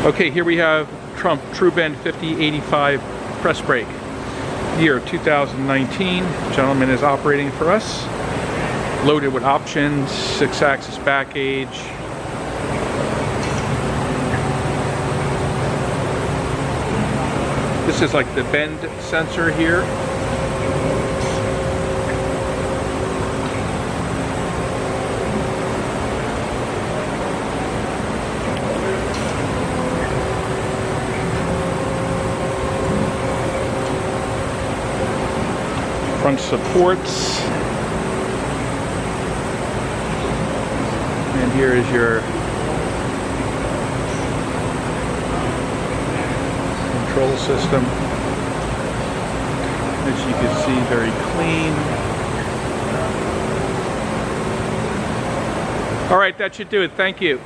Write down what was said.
Okay, here we have Trumpf Tru-Bend 5085 press brake. Year 2019. Gentleman is operating for us. Loaded with options, 6-axis back gauge. This is like the bend sensor here. Front supports. And here is your control system. As you can see, very clean. All right, that should do it. Thank you.